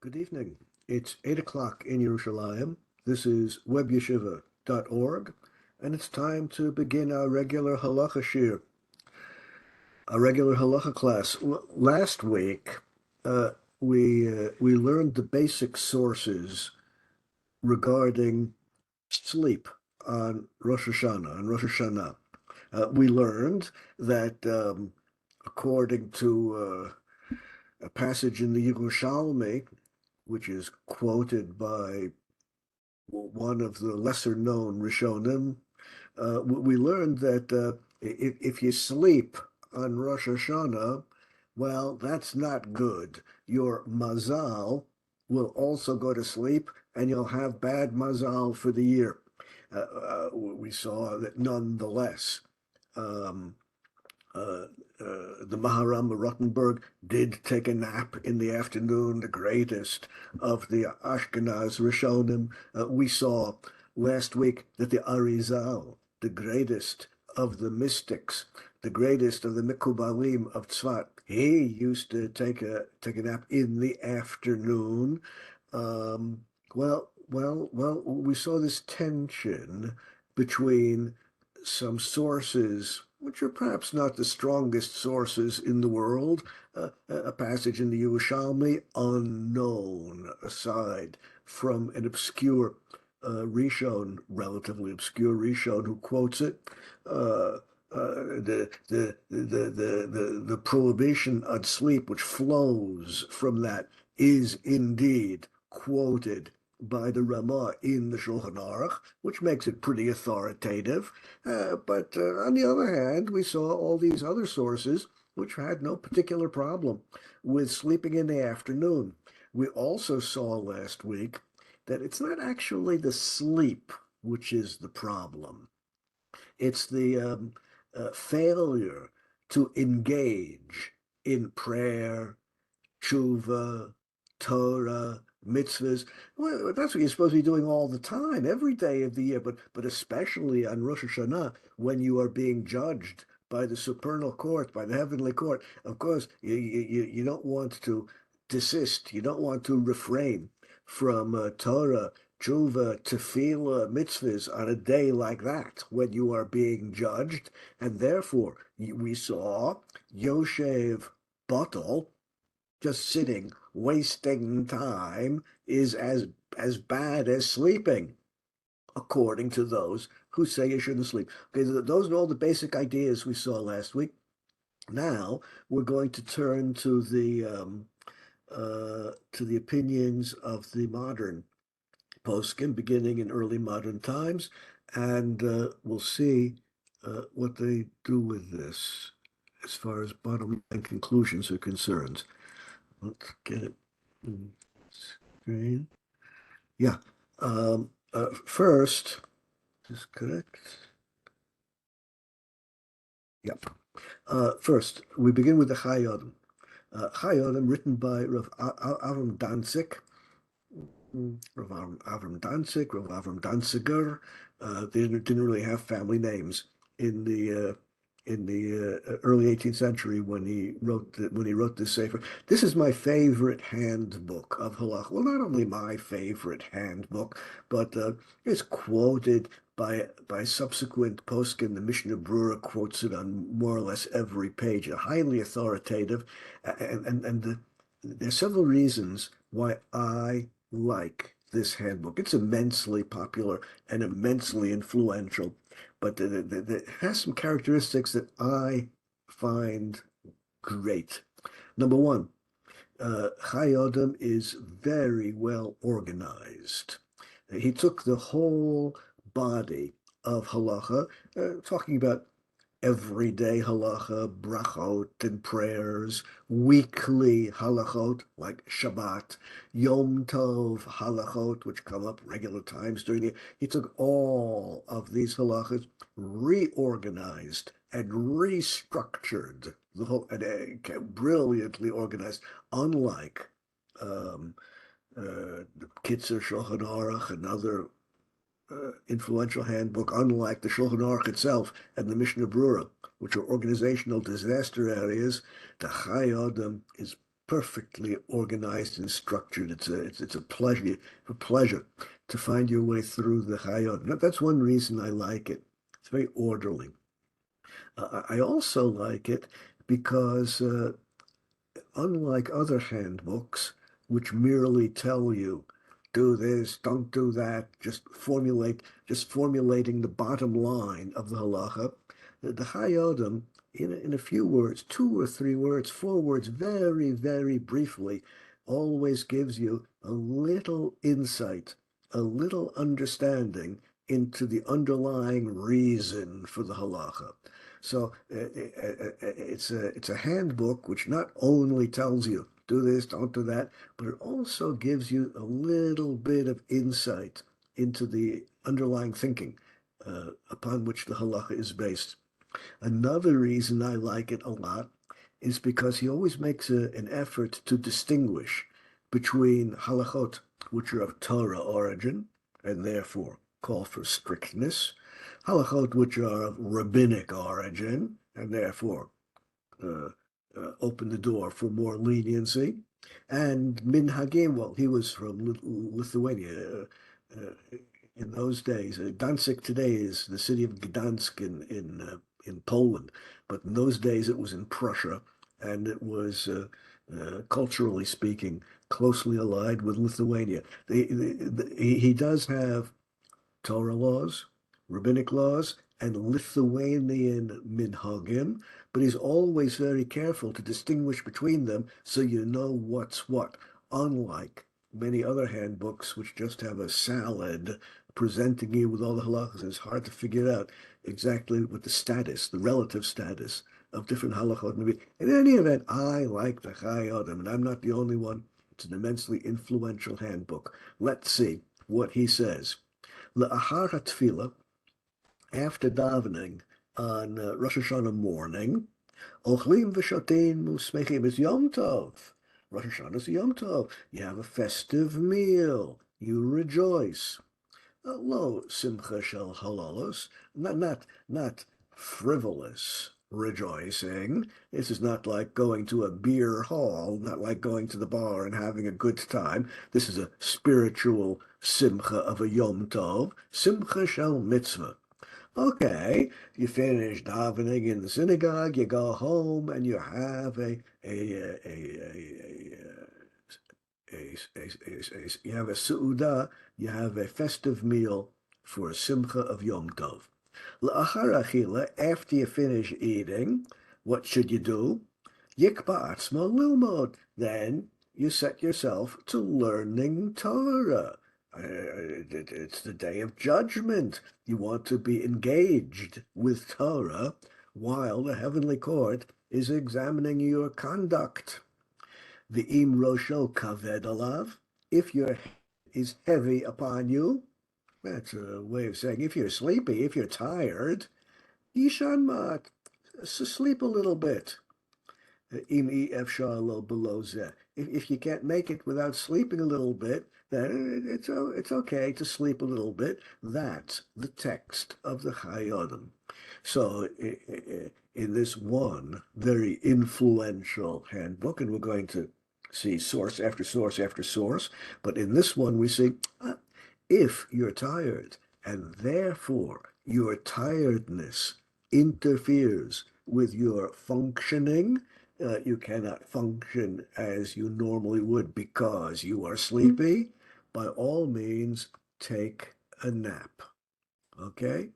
Good evening. It's 8 o'clock in Yerushalayim. This is WebYeshiva.org, and it's time to begin our regular halacha shir, our regular halacha class. Last week, uh, we learned the basic sources regarding sleep on Rosh Hashanah, we learned that according to a passage in the Yerushalmi, which is quoted by one of the lesser known Rishonim, we learned that if you sleep on Rosh Hashanah, well, that's not good. Your mazal will also go to sleep and you'll have bad mazal for the year. We saw that nonetheless, um, the Maharam of Rottenburg did take a nap in the afternoon, the greatest of the Ashkenaz Rishonim. We saw last week that the Arizal, the greatest of the mystics, the greatest of the Mikubalim of Tzfat, he used to take a nap in the afternoon. We saw this tension between some sources, which are perhaps not the strongest sources in the world, a passage in the Yerushalmi, unknown, aside from an obscure Rishon, relatively obscure Rishon, who quotes it. The prohibition on sleep, which flows from that, is indeed quoted by the Ramah in the Shulchan Aruch, which makes it pretty authoritative. But on the other hand, we saw all these other sources which had no particular problem with sleeping in the afternoon. We also saw last week that it's not actually the sleep which is the problem. It's the failure to engage in prayer, tshuva, Torah, mitzvahs. Well, that's what you're supposed to be doing all the time, every day of the year, but especially on Rosh Hashanah, when you are being judged by the supernal court, by the heavenly court. Of course, you don't want to desist. You don't want to refrain from Torah, tshuva, tefillah, mitzvahs on a day like that when you are being judged. And therefore, we saw Yoshev Bottle, just sitting, wasting time, is as bad as sleeping, according to those who say you shouldn't sleep. Okay, those are all the basic ideas we saw last week. Now we're going to turn to the opinions of the modern poskim, beginning in early modern times, and we'll see what they do with this as far as bottom line conclusions are concerned. Let's get it on screen. Yeah. First, is this correct? Yep. First, we begin with the Chai Adam. Chai Adam, written by Rav Avram Danzig. Rav Avram Danzig, Rav Avram Danziger. They didn't really have family names in the early 18th century when he wrote this sefer. This is my favorite handbook of halacha. Well, not only my favorite handbook, but it's quoted by subsequent poskim. The Mishnah Brura quotes it on more or less every page. Highly authoritative, and there's several reasons why I like this handbook. It's immensely popular and immensely influential, but it has some characteristics that I find great. Number one, Chai Adam is very well organized. He took the whole body of halacha, talking about everyday halacha, brachot and prayers, weekly halachot like Shabbat, Yom Tov halachot, which come up regular times during the year. He took all of these halachas, reorganized and restructured the whole, and brilliantly organized, unlike the Kitzur Shulchan Aruch and other influential handbook, unlike the Shulchan Aruch itself and the Mishnah Brura, which are organizational disaster areas. The Chai Adam is perfectly organized and structured. It's a pleasure to find your way through the Chayot. That's one reason I like it. It's very orderly. I also like it because unlike other handbooks, which merely tell you, do this, don't do that, just formulating the bottom line of the halacha, the Chayyim, in a few words, 2 or 3 words, 4 words, very, very briefly, always gives you a little insight, a little understanding into the underlying reason for the halacha. So it's a handbook which not only tells you do this, don't do that, but it also gives you a little bit of insight into the underlying thinking upon which the halacha is based. Another reason I like it a lot is because he always makes an effort to distinguish between halachot, which are of Torah origin and therefore call for strictness, halachot, which are of rabbinic origin and therefore uh, open the door for more leniency, and minhagim. Well, he was from Lithuania. In those days, Danzig today is the city of Gdansk in Poland, but in those days it was in Prussia, and it was culturally speaking closely allied with Lithuania. He does have Torah laws, rabbinic laws, and Lithuanian minhagim, but he's always very careful to distinguish between them so you know what's what, unlike many other handbooks which just have a salad presenting you with all the halachas. It's hard to figure out exactly what the status, the relative status of different halachot may be. In any event, I like the Chayyim, and I'm not the only one. It's an immensely influential handbook. Let's see what he says. La'achar hatfila, after davening on Rosh Hashanah morning, ochlim v'shotein musmechim is Yom Tov. Rosh Hashanah is Yom Tov. You have a festive meal. You rejoice. Lo simcha shel halalos, not frivolous rejoicing. This is not like going to a beer hall, not like going to the bar and having a good time. This is a spiritual simcha of a Yom Tov, simcha shel mitzvah. Okay, you finish davening in the synagogue, you go home, and you have you have a su'udah, you have a festive meal for a simcha of Yom Tov. La'achar achila, after you finish eating, what should you do? Yikba atzmo lilmod. Then you set yourself to learning Torah. It's the day of judgment. You want to be engaged with Torah while the heavenly court is examining your conduct. V'im rosho kaved alav, if your head is heavy upon you, that's a way of saying if you're sleepy, if you're tired, yishan mat, so sleep a little bit. If you can't make it without sleeping a little bit, then it's okay to sleep a little bit. That's the text of the Chayyim. So in this one very influential handbook, and we're going to see source after source after source, but in this one we see if you're tired and therefore your tiredness interferes with your functioning, you cannot function as you normally would because you are sleepy, by all means, take a nap. Okay?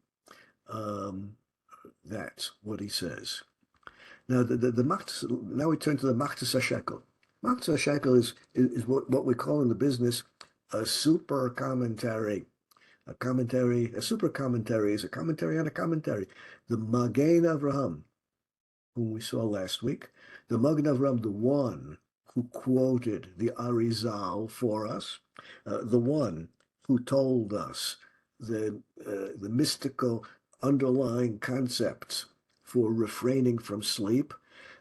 That's what he says. Now, now we turn to the Machtas HaShekel. Machtas HaShekel is what we call in the business a super commentary. A super commentary is a commentary on a commentary. The Magen Avraham, whom we saw last week, the Magen Avraham, the one who quoted the Arizal for us, the one who told us the mystical underlying concepts for refraining from sleep.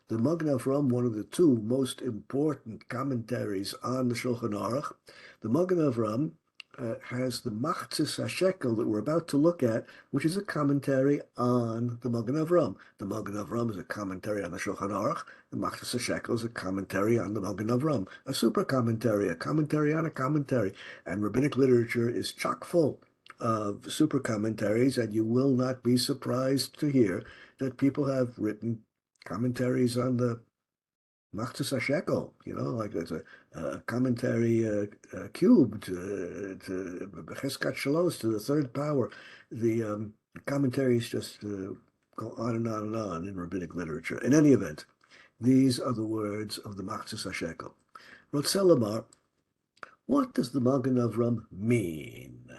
The Magen Avraham, one of the two most important commentaries on the Shulchan Aruch, the Magen Avraham has the Machzis HaShekel that we're about to look at, which is a commentary on the Magen Avram. The Magen Avram is a commentary on the Shulchan Aruch. The Machzis HaShekel is a commentary on the Magen Avram, a super commentary, a commentary on a commentary. And rabbinic literature is chock full of super commentaries, and you will not be surprised to hear that people have written commentaries on the Machzis HaShekel, like there's a commentary cube to Cheskat Shalosh, to the third power. The commentaries just go on and on and on in rabbinic literature. In any event, these are the words of the Machzis HaShekel. Rotzelamar, what does the Magen Avram mean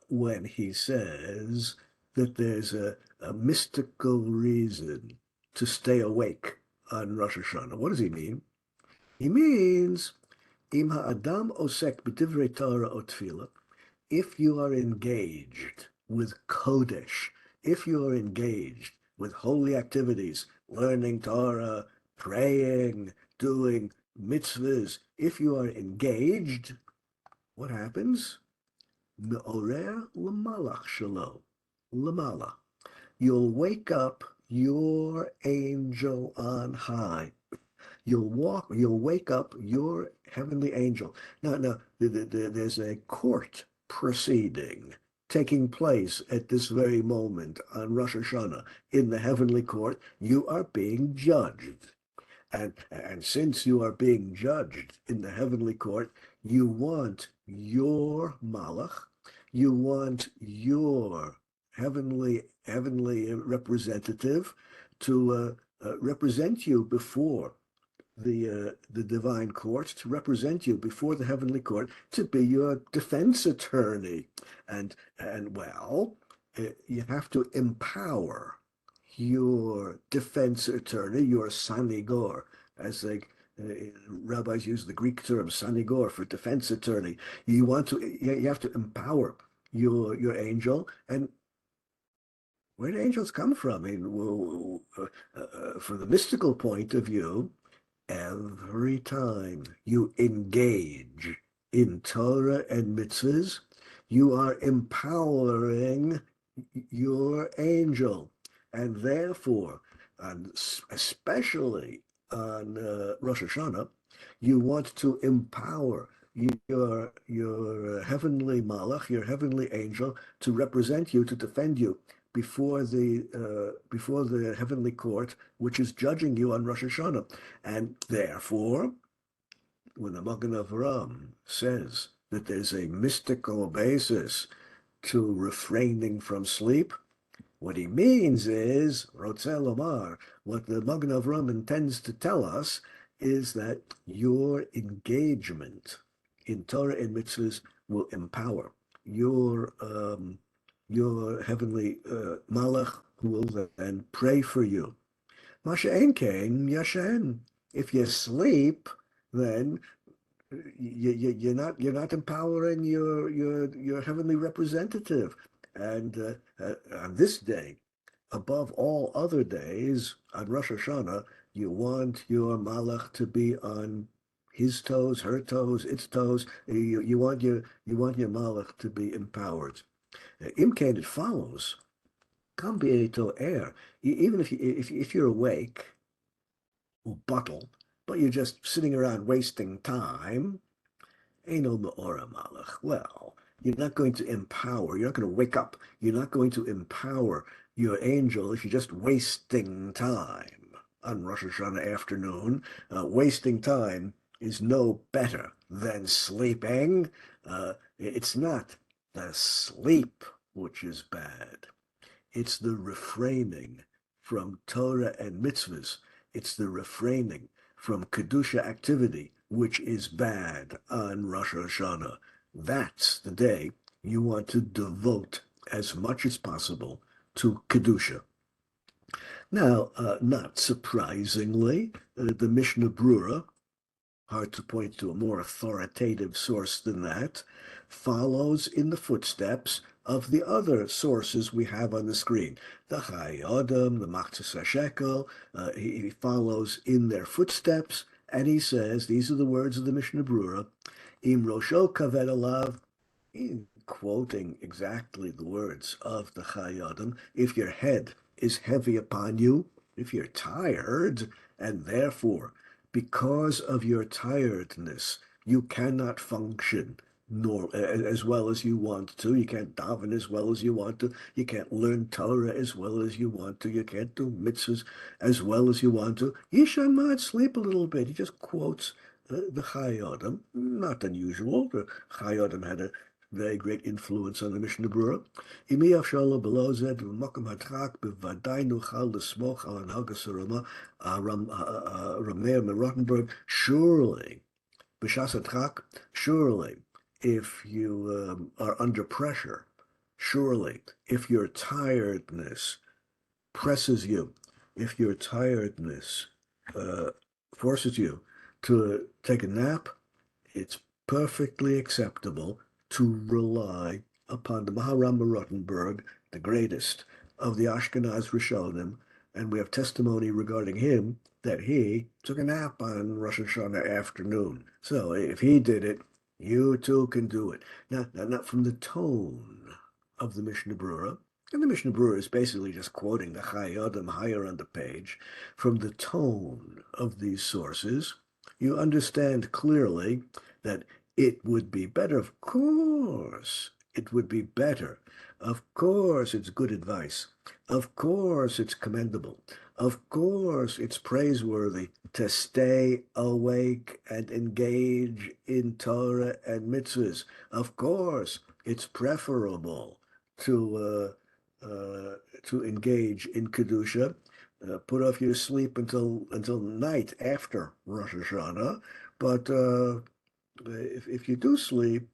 when he says that there's a mystical reason to stay awake on Rosh Hashanah? What does he mean? He means, Im ha'adam osek b'divrei Torah o tefillah, if you are engaged with Kodesh, if you are engaged with holy activities, learning Torah, praying, doing mitzvahs, if you are engaged, what happens? Me'orer l'malach shelo, l'mala. You'll wake up your angel on high. You'll wake up your heavenly angel. Now, there's a court proceeding taking place at this very moment on Rosh Hashanah. In the heavenly court, you are being judged. And since you are being judged in the heavenly court, you want your malach, you want your heavenly representative to represent you before the divine court, to represent you before the heavenly court, to be your defense attorney. And well, you have to empower your defense attorney, your sanigor, as rabbis use the Greek term sanigor for defense attorney. You have to empower your angel. And where do angels come from? I mean, from the mystical point of view, every time you engage in Torah and mitzvahs, you are empowering your angel. And therefore, and especially on Rosh Hashanah, you want to empower your heavenly malach, your heavenly angel, to represent you, to defend you before the heavenly court, which is judging you on Rosh Hashanah. And therefore, when the Magen Avram says that there's a mystical basis to refraining from sleep, what he means is, Rotzel Omar, what the Magen Avram intends to tell us is that your engagement in Torah and mitzvahs will empower your heavenly malach, who will then pray for you. Masha Enkein Yashen. If you sleep, then you're not empowering your heavenly representative. And on this day, above all other days, on Rosh Hashanah, you want your malach to be on his toes, her toes, its toes. You want your malach to be empowered. Imkain, it follows. Cambieto air. Even if you're awake, or bottle, but you're just sitting around wasting time, Eino Me'ora Malach. Well, you're not going to empower, you're not going to wake up, you're not going to empower your angel if you're just wasting time on Rosh Hashanah afternoon. Wasting time is no better than sleeping. It's not the sleep which is bad. It's the refraining from Torah and mitzvahs. It's the refraining from Kedusha activity, which is bad on Rosh Hashanah. That's the day you want to devote as much as possible to Kedusha. Now, not surprisingly, the Mishnah Brura, hard to point to a more authoritative source than that, follows in the footsteps of the other sources we have on the screen. The Chai Adam, the Machzis HaShekel, he follows in their footsteps, and he says, these are the words of the Mishnah Brura, Im Rosho Kaved Alav, in quoting exactly the words of the Chayyim, if your head is heavy upon you, if you're tired, and therefore, because of your tiredness, you cannot function nor as well as you want to. You can't daven as well as you want to. You can't learn Torah as well as you want to. You can't do mitzvahs as well as you want to. Yishan might sleep a little bit. He just quotes the Chayyim. Not unusual. The Chayyim had a very great influence on the Mishnah Berurah. Imi afshala below zed v'makom hatrak b'vaday nuchal l'smoch al anhagas harama Rameir Rottenberg. Surely, if you are under pressure, surely, if your tiredness presses you, if your tiredness uh, forces you to take a nap, it's perfectly acceptable to rely upon the Maharama Rottenberg, the greatest of the Ashkenaz Rishonim, and we have testimony regarding him that he took a nap on Rosh Hashanah afternoon. So if he did it, you too can do it. Now, not from the tone of the Mishnah Berurah, and the Mishnah Berurah is basically just quoting the Chayyim higher on the page. From the tone of these sources, you understand clearly that it would be better, of course, it would be better. Of course, it's good advice. Of course, it's commendable. Of course, it's praiseworthy to stay awake and engage in Torah and mitzvahs. Of course, it's preferable to engage in kedusha. Put off your sleep until night after Rosh Hashanah, but if you do sleep,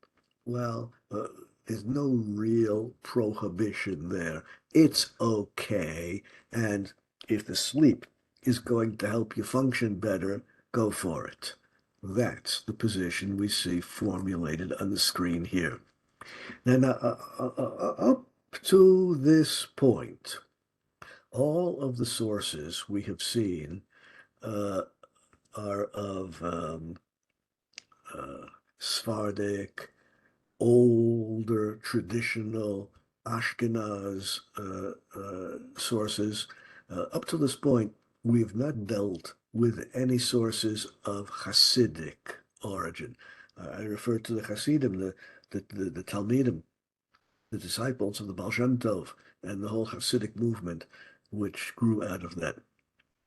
well, there's no real prohibition there. It's okay, and if the sleep is going to help you function better, go for it. That's the position we see formulated on the screen here. Now, up to this point, all of the sources we have seen uh, are of Sephardic, older, traditional Ashkenaz sources. Up to this point, we've not dealt with any sources of Hasidic origin. I refer to the Hasidim, the Talmidim, the disciples of the Baal Shem Tov, and the whole Hasidic movement, which grew out of that.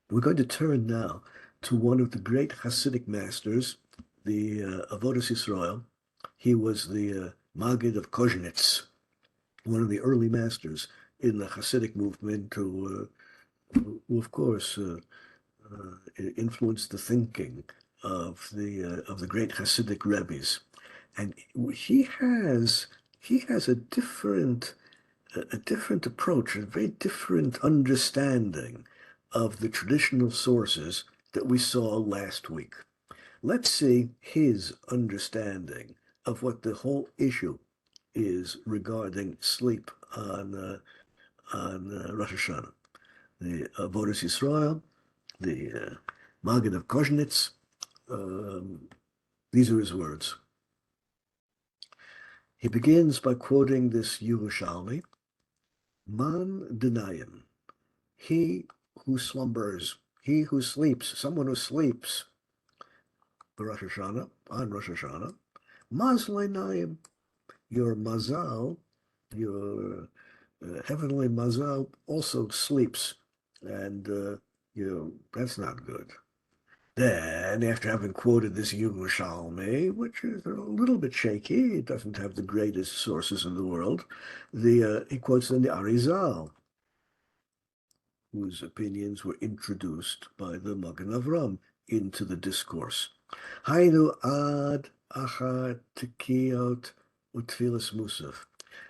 We're going to turn now to one of the great Hasidic masters, the Avodas Yisrael. He was the Maggid of Koznitz, one of the early masters in the Hasidic movement, who of course, influenced the thinking of the great Hasidic rabbis. And he has a different approach, a very different understanding of the traditional sources that we saw last week. Let's see his understanding of what the whole issue is regarding sleep on Rosh Hashanah. The Avodas Yisrael, the Maggid of Koznitz. These are his words. He begins by quoting this Yerushalmi, Man denayim, he who slumbers, he who sleeps, someone who sleeps, on Rosh Hashanah, Mazlenayim, your mazal, your heavenly mazal also sleeps, and that's not good. Then, after having quoted this Yerushalmi, which is a little bit shaky, it doesn't have the greatest sources in the world, he quotes then the Arizal, whose opinions were introduced by the Magen Avram into the discourse. Hainu ad achar tekiot utfilas musaf.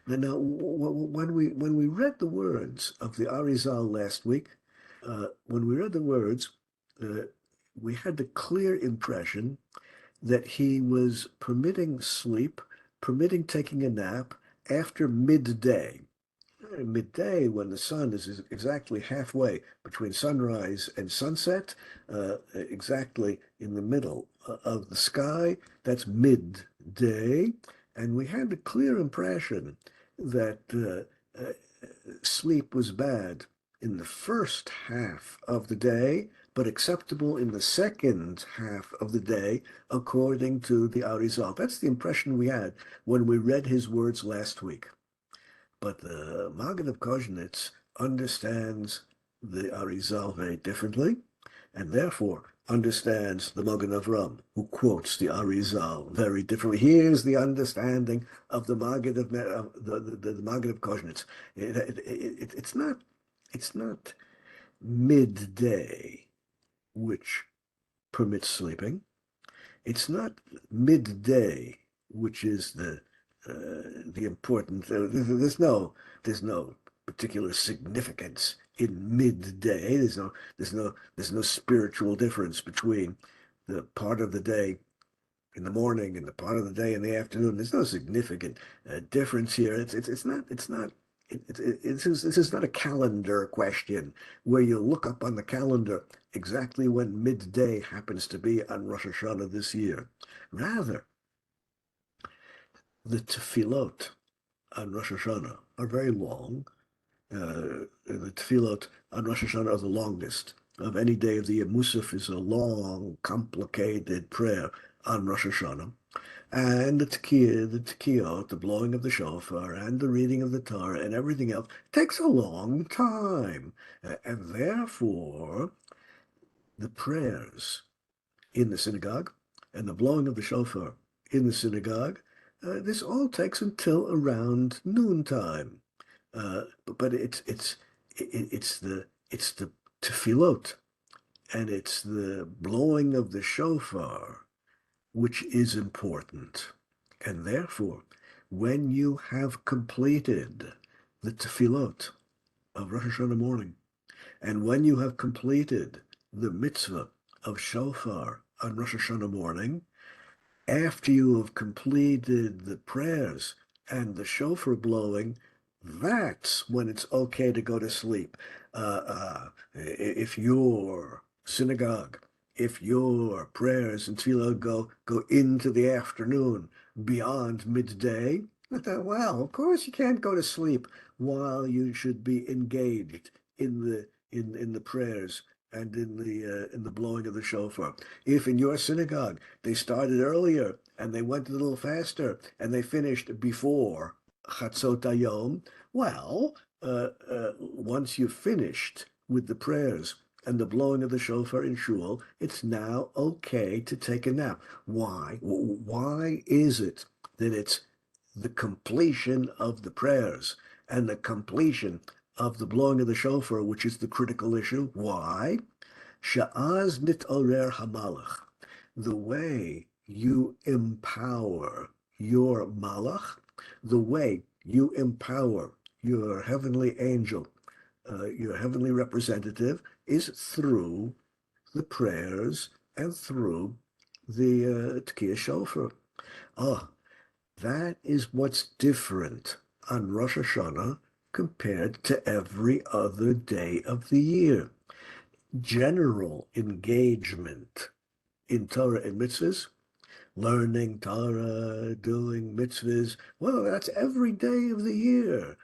Now, when we read the words of the Arizal last week, when we read the words, we had the clear impression that he was permitting sleep, permitting taking a nap after midday. Midday, when the sun is exactly halfway between sunrise and sunset, exactly in the middle of the sky, that's midday. And we had the clear impression that sleep was bad in the first half of the day, but acceptable in the second half of the day, according to the Arizal. That's the impression we had when we read his words last week. But the Maggid of Koznitz understands the Arizal very differently, and therefore understands the Magen Avram, who quotes the Arizal very differently. Here's the understanding of the Maggid of the Maggid of Koznitz. It's not midday, which permits sleeping. It's not midday, which is the important. There's no particular significance in midday. There's no spiritual difference between the part of the day in the morning and the part of the day in the afternoon. There's no significant difference here. It's not. This is not a calendar question where you look up on the calendar exactly when midday happens to be on Rosh Hashanah this year. Rather, the tefillot on Rosh Hashanah are very long. The tefillot on Rosh Hashanah are the longest of any day of the year. Musaf is a long, complicated prayer on Rosh Hashanah. And the tekiyot, the blowing of the shofar, and the reading of the Torah, and everything else takes a long time. And therefore, the prayers in the synagogue and the blowing of the shofar in the synagogue, this all takes until around noontime. But it's the tefillot and it's the blowing of the shofar which is important. And therefore, when you have completed the tefillot of Rosh Hashanah morning, and when you have completed the mitzvah of shofar on Rosh Hashanah morning, after you have completed the prayers and the shofar blowing, that's when it's okay to go to sleep. If your synagogue, if your prayers and tefillah go into the afternoon beyond midday, well, of course you can't go to sleep while you should be engaged in the prayers and in the blowing of the shofar. If in your synagogue they started earlier and they went a little faster and they finished before Chatzot Hayom, well, once you've finished with the prayers and the blowing of the shofar in shul, it's now okay to take a nap. Why? Why is it that it's the completion of the prayers and the completion of the blowing of the shofar, which is the critical issue? Why? Sha'az nit'orer hamalach. The way you empower your malach, the way you empower your heavenly angel, your heavenly representative, is through the prayers and through the Tkiyah Shofar. Ah, that is what's different on Rosh Hashanah compared to every other day of the year. General engagement in Torah and mitzvahs, learning Torah, doing mitzvahs, well, that's every day of the year.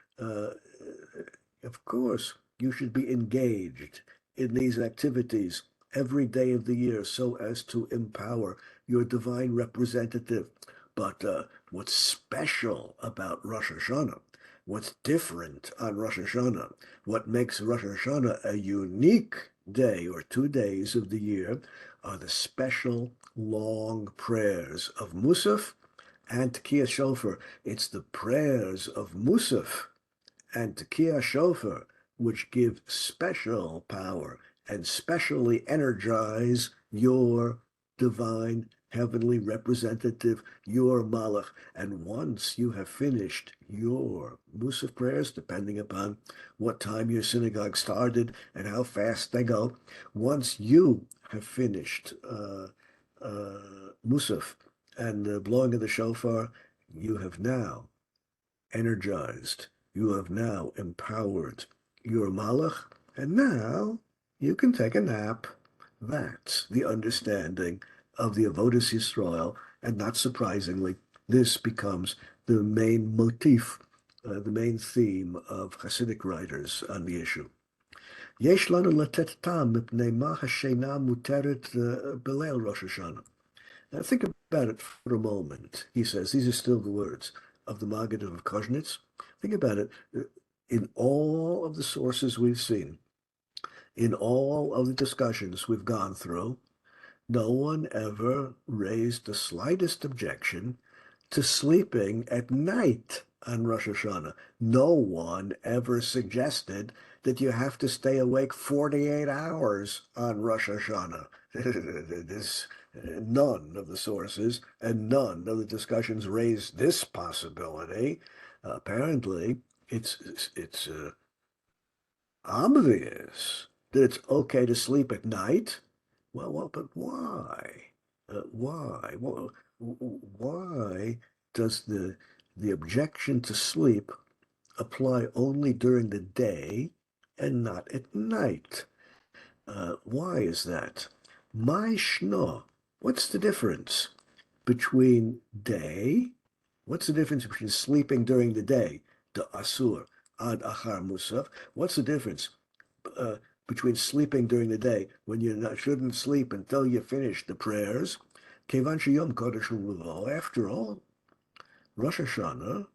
Of course, you should be engaged in these activities every day of the year so as to empower your divine representative. But what's special about Rosh Hashanah, what's different on Rosh Hashanah, what makes Rosh Hashanah a unique day or 2 days of the year are the special long prayers of Musaf and Tekiyah Shofar. It's the prayers of Musaf and Tekiyah Shofar which give special power and specially energize your divine heavenly representative, your malach. And once you have finished your Musaf prayers, depending upon what time your synagogue started and how fast they go, once you have finished Musaf and the blowing of the shofar, you have now energized, you have now empowered your malach, and now you can take a nap. That's the understanding of the Avodas Yisrael, and not surprisingly, This becomes the main motif, the main theme of Hasidic writers on the issue. יש לנו לתת טעם מפני מה השינה מותרת בליל ראש השנה. Now think about it for a moment. He says, these are still the words of the Maggid of Koznitz. Think about it. In all of the sources we've seen, in all of the discussions we've gone through, no one ever raised the slightest objection to sleeping at night on Rosh Hashanah. No one ever suggested that you have to stay awake 48 hours on Rosh Hashanah. None of the sources and none of the discussions raised this possibility. Apparently, it's obvious that it's okay to sleep at night. Well, but why? Why? Well, why does the objection to sleep apply only during the day and not at night? Why is that? My shno. What's the difference between day? What's the difference between sleeping during the day, the asur, ad achar musaf? What's the difference uh, between sleeping during the day when you shouldn't sleep until you finish the prayers? Kevan sheyom kodesh u'levo. After all, Rosh Hashanah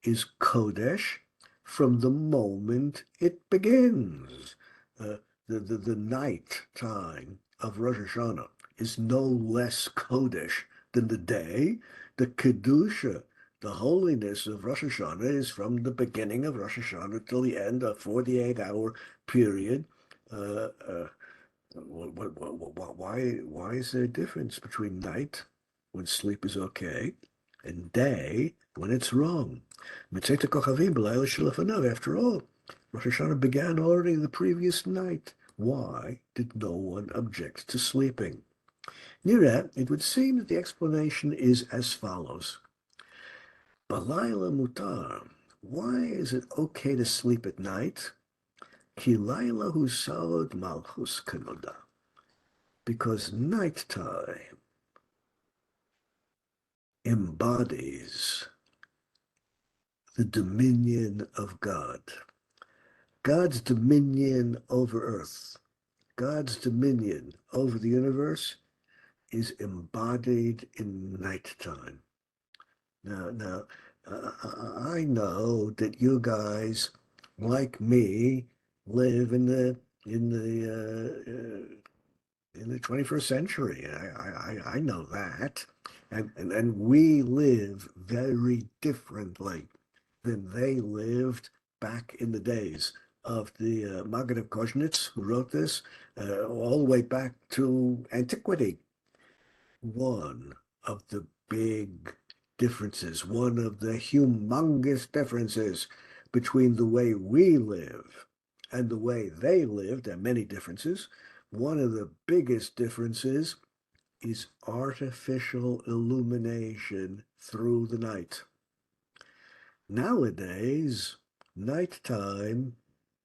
is Kodesh from the moment it begins. Uh, the night time of Rosh Hashanah is no less Kodesh than the day. The Kedusha, the holiness of Rosh Hashanah is from the beginning of Rosh Hashanah till the end, a 48-hour period. Uh, uh, why is there a difference between night, when sleep is okay, and day, when it's wrong? After all, Rosh Hashanah began already the previous night. Why did no one object to sleeping? Near it would seem that the explanation is as follows. Balayla mutar. Why is it okay to sleep at night? Ki laila hu sod malchus kanoda. Because nighttime embodies the dominion of God. God's dominion over earth, God's dominion over the universe is embodied in nighttime. Now, I know that you guys, like me, live in the 21st century. I know that. And we live very differently than they lived back in the days of the Maggid of Koznitz, who wrote this, all the way back to antiquity. One of the big differences, one of the humongous differences between the way we live and the way they lived, and many differences. One of the biggest differences is artificial illumination through the night. Nowadays, nighttime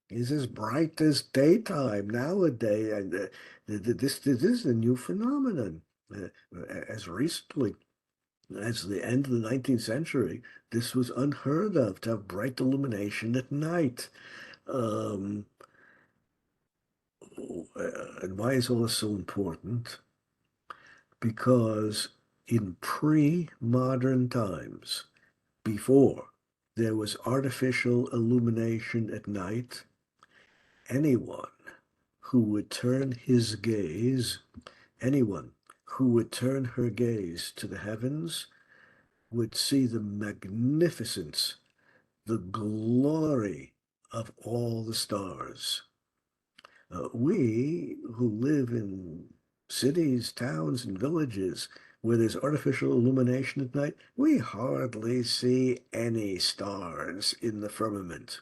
is as bright as daytime nowadays. And this is a new phenomenon. As recently as the end of the 19th century, this was unheard of, to have bright illumination at night. And why is all this so important? Because in pre-modern times, before there was artificial illumination at night, anyone who would turn his gaze, anyone who would turn her gaze to the heavens would see the magnificence, the glory of all the stars. We who live in cities, towns, and villages where there's artificial illumination at night, we hardly see any stars in the firmament.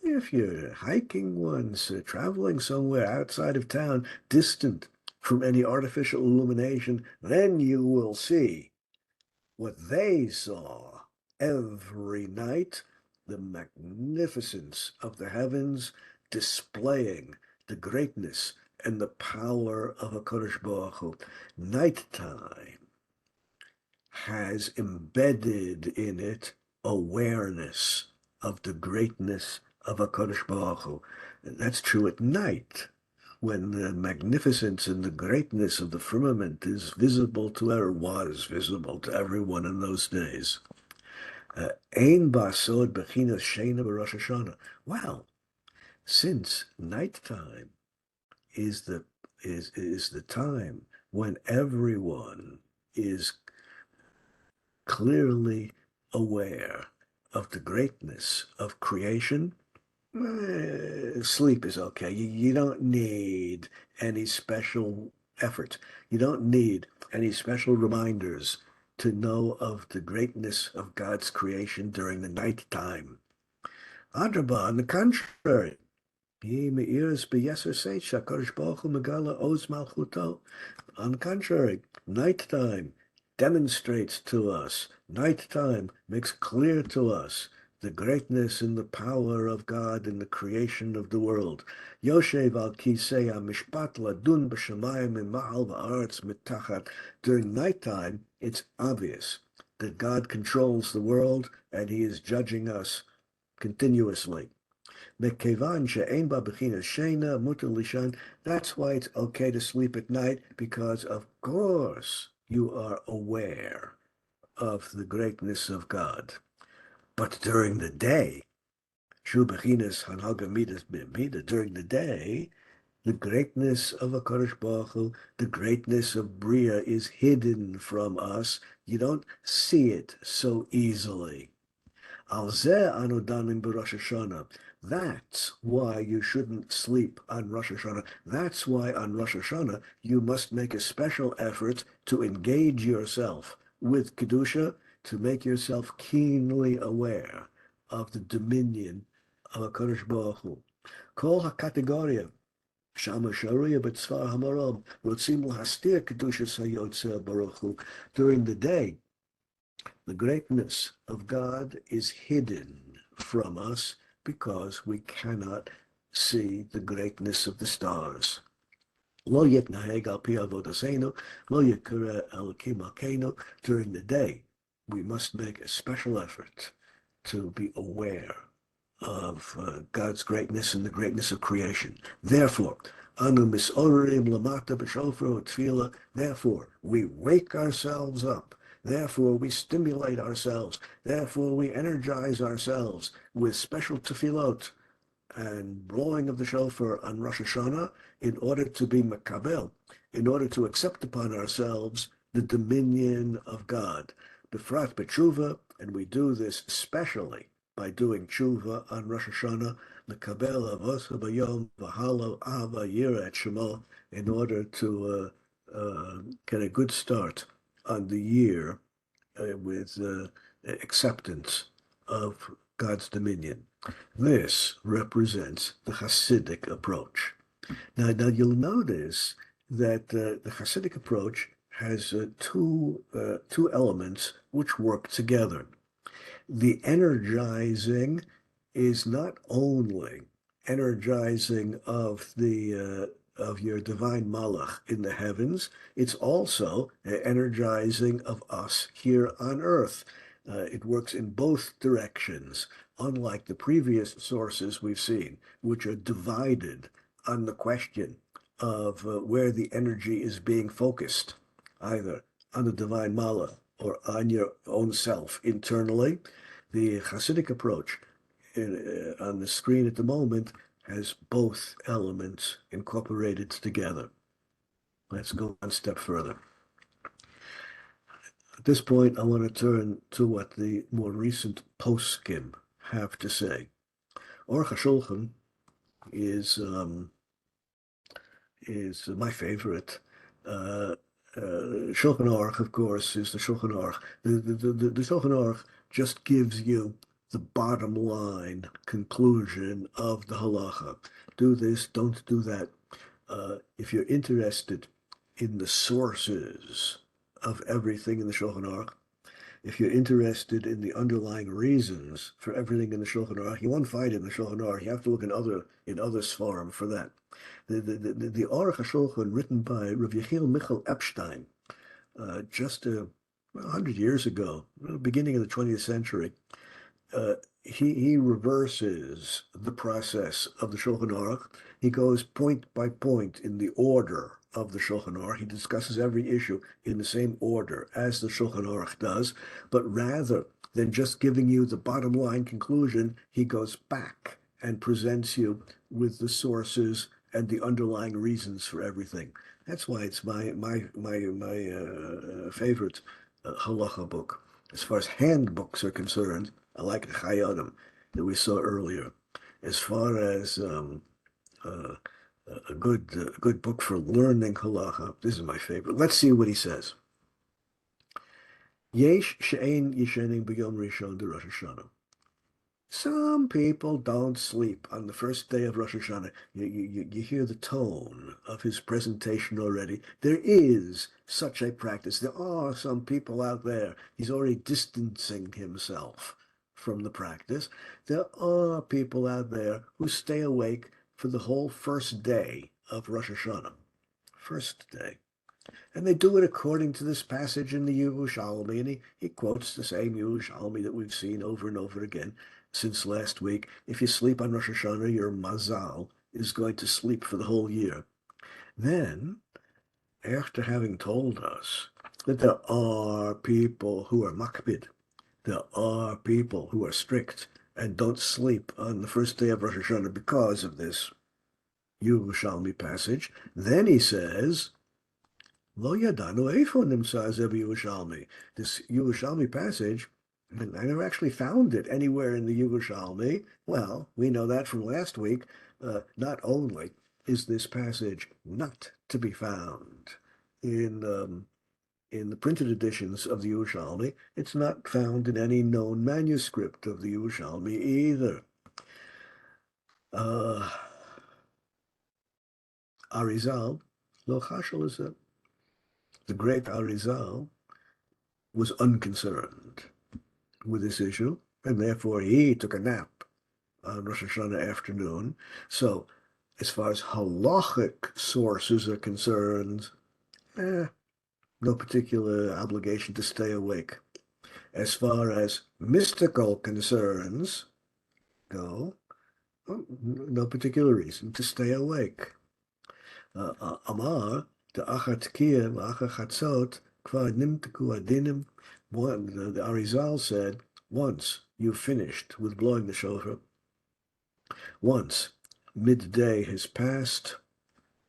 If you're hiking once, traveling somewhere outside of town, distant from any artificial illumination, then you will see what they saw every night, the magnificence of the heavens displaying the greatness and the power of HaKadosh Baruch Hu. Nighttime has embedded in it awareness of the greatness of HaKadosh Baruch Hu. And that's true at night, when the magnificence and the greatness of the firmament is visible to, or was visible to everyone in those days. Ein basod bechinas sheina b'Rosh Hashanah. Well, since nighttime is the time when everyone is clearly aware of the greatness of creation, sleep is okay. You don't need any special effort. You don't need any special reminders to know of the greatness of God's creation during the night time. Adrabah, on the contrary, on the contrary, nighttime demonstrates to us, nighttime makes clear to us the greatness and the power of God in the creation of the world. Yoshev al kisei mishpat ladun b'shamayim ima'al v'aretz mitachat. During nighttime, it's obvious that God controls the world and he is judging us continuously. That's why it's okay to sleep at night, because of course you are aware of the greatness of God. But during the day, during the day, the greatness of HaKadosh Baruch Hu, the greatness of Bria is hidden from us. You don't see it so easily. That's why you shouldn't sleep on Rosh Hashanah. That's why on Rosh Hashanah you must make a special effort to engage yourself with Kedusha, to make yourself keenly aware of the dominion of HaKadosh Baruch Hu. Kol HaKategoria, Shama Sharia B'Tzvar Hamarom, Rotzim L'Hastir Kedushas HaYotzeh Baruch Hu. During the day, the greatness of God is hidden from us because we cannot see the greatness of the stars. During the day, we must make a special effort to be aware of God's greatness and the greatness of creation. Therefore, therefore, we wake ourselves up. Therefore, we stimulate ourselves. Therefore, we energize ourselves with special tefillot and blowing of the shofar on Rosh Hashanah in order to be makabel, in order to accept upon ourselves the dominion of God. Befrat b'tshuva, and we do this especially by doing tshuva on Rosh Hashanah, makabel avos b'yom v'halo ava yira et shemo, in order to get a good start on the year with acceptance of God's dominion. This represents the Hasidic approach. Now you'll notice that the Hasidic approach has two elements which work together. The energizing is not only energizing of your divine malach in the heavens, it's also energizing of us here on earth. It works in both directions, unlike the previous sources we've seen, which are divided on the question of where the energy is being focused, either on the divine malach or on your own self internally. The Hasidic approach on the screen at the moment has both elements incorporated together. Let's go one step further. At this point, I want to turn to what the more recent poskim have to say. Aruch HaShulchan is my favorite. Shulchan Aruch, of course, is the Shulchan Aruch. The Shulchan Aruch just gives you the bottom line conclusion of the halacha. Do this, don't do that. If you're interested in the sources of everything in the Shulchan Aruch, if you're interested in the underlying reasons for everything in the Shulchan Aruch, you won't find it in the Shulchan Aruch. You have to look in other Sfarim for that. The Aruch HaShulchan, written by Rav Yechiel Michal Epstein, just 100 years ago, beginning of the 20th century, uh, he reverses the process of the Shulchan Aruch. He goes point by point in the order of the Shulchan Aruch. He discusses every issue in the same order as the Shulchan Aruch does, but rather than just giving you the bottom line conclusion, he goes back and presents you with the sources and the underlying reasons for everything. That's why it's my favorite halacha book. As far as handbooks are concerned, I like the Chayodim that we saw earlier. As far as uh, a good book for learning halacha, this is my favorite. Let's see what he says. Yesh she'ein yishening b'yom rishon de Rosh Hashanah. Some people don't sleep on the first day of Rosh Hashanah. You hear the tone of his presentation already. There is such a practice. There are some people out there. He's already distancing himself from the practice. There are people out there who stay awake for the whole first day of Rosh Hashanah. First day. And they do it according to this passage in the Yerushalmi, and he quotes the same Yerushalmi that we've seen over and over again since last week. If you sleep on Rosh Hashanah, your mazal is going to sleep for the whole year. Then, after having told us that there are people who are makpid, there are people who are strict and don't sleep on the first day of Rosh Hashanah because of this Yerushalmi passage, then he says, Lo yadanu eifo nimsa ze Yerushalmi. This Yerushalmi passage, and I never actually found it anywhere in the Yerushalmi. Well, we know that from last week. Not only is this passage not to be found in the printed editions of the Yerushalmi, it's not found in any known manuscript of the Yerushalmi either. Arizal, lo chashal is the great Arizal was unconcerned with this issue, and therefore he took a nap on Rosh Hashanah afternoon. So, as far as halachic sources are concerned, no particular obligation to stay awake. As far as mystical concerns go, no particular reason to stay awake. Amar, the achat kiyah, achat chatzot, kvar nimteku adinim. The Arizal said, once you've finished with blowing the shofar, once midday has passed,